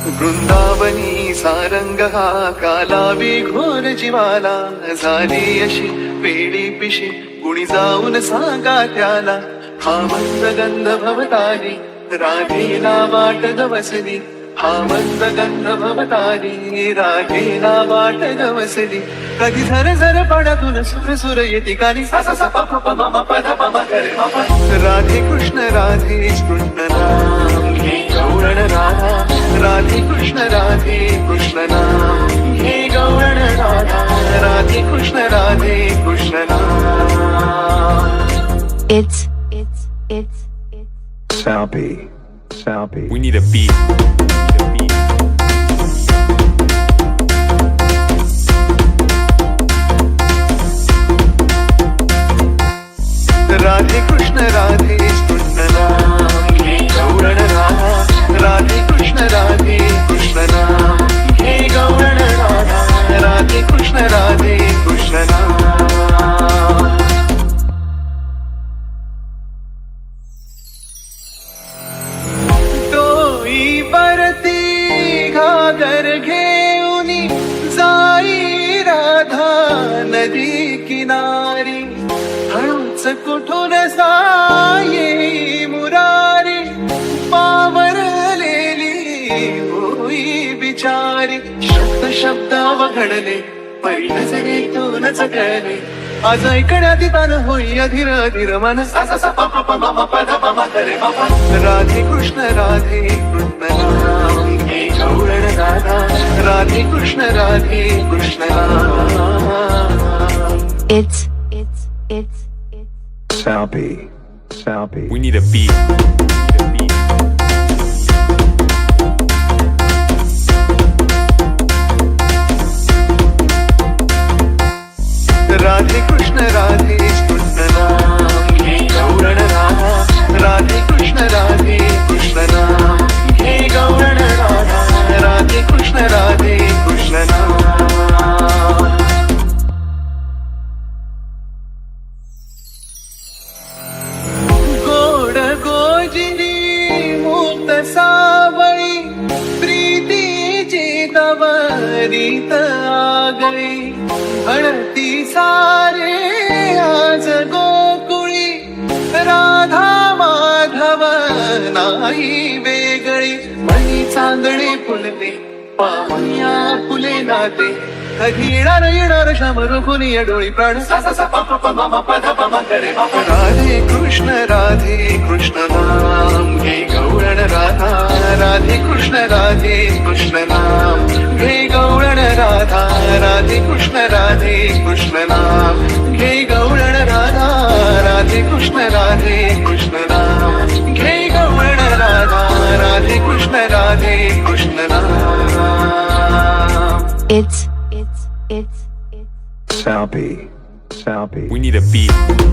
वृंदावनी सारंग हा कालावी घोर जीवाला, झाली अशी वेडी पिशी कुणी जाऊन सांगा त्याला. हा मंद गंध भवतारी राधेला वाट गवसली, हा मंद गंध भवतारी राधेला वाट गवसली. कधी झर झर पाण्यातून सुर सुर येते कानी, सा सा सा प प प म म प ध प म ग रे म प. राधे कृष्ण नाम घे गौरण राधा, राधे कृष्ण नाम घे गौरण राधा, राधे कृष्ण नाम. It's Salpy. We need a beat. Radhe Krishna नाम घे गौरण राधा, राधे कृष्ण नाम घे गौरण राधा, राधे कृष्ण नाम. तोई परती घागर घेऊनी जाई राधा नदी किनारी, हळूच कुठून साये मुरारी, पावरलेली होई बिचारी. शब्द वघडले पै नजरेतूनच कळले, आज ऐकण्यात तान होई अधीर अधीर मन, सा सा सा प प प म म प ध प म ग रे म प. राधे कृष्ण नाम घे गौरण राधा, राधे कृष्ण नाम. It's Salpy. We need a beat. Radhe Krishna नाम घे गौरण राधा, राधे कृष्ण नाम घे गौरण राधा, राधे कृष्ण नाम. गोड गोजिनी मूत सावळी, प्रीतीची तवरीत आगळी. म्हणती सारे आज गोकुळी, राधा माधव नाही वेगळी. मनी चांदणे फुलते पाहुया फुले नाते, कधी येणार श्याम रुकुनी डोळी प्राण, सा सा सा प प प म म प ध प म ग रे म प. राधे कृष्ण नाम घे गौरण राधा, राधे कृष्ण नाम घे गौरण राधा, राधे कृष्ण नाम घे गौरण राधा, राधे कृष्ण नाम घे गौरण राधा, राधे कृष्ण नाम. It's Salpy. We need a beat.